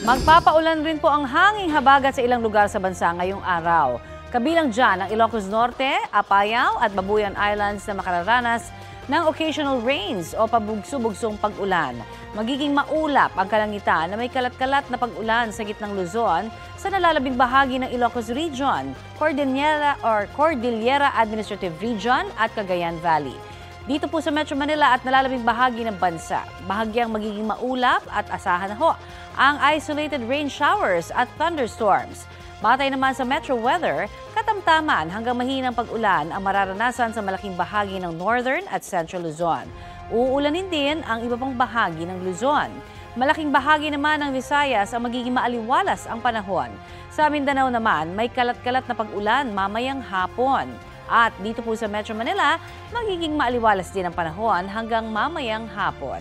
Magpapaulan rin po ang hanging habagat sa ilang lugar sa bansa ngayong araw. Kabilang dyan ang Ilocos Norte, Apayao at Babuyan Islands na makararanas ng occasional rains o pabugso-bugsong pag-ulan. Magiging maulap ang kalangitan na may kalat-kalat na pag-ulan sa gitnang Luzon sa nalalabing bahagi ng Ilocos Region, Cordillera Administrative Region at Cagayan Valley. Dito po sa Metro Manila at nalalabing bahagi ng bansa, bahagyang magiging maulap at asahan na ho ang isolated rain showers at thunderstorms. Batay naman sa Metro Weather, katamtaman hanggang mahinang pag-ulan ang mararanasan sa malaking bahagi ng Northern at Central Luzon. Uulanin din ang iba pang bahagi ng Luzon. Malaking bahagi naman ng Visayas ang magiging maaliwalas ang panahon. Sa Mindanao naman, may kalat-kalat na pag-ulan mamayang hapon. At dito po sa Metro Manila, magiging maaliwalas din ang panahon hanggang mamayang hapon.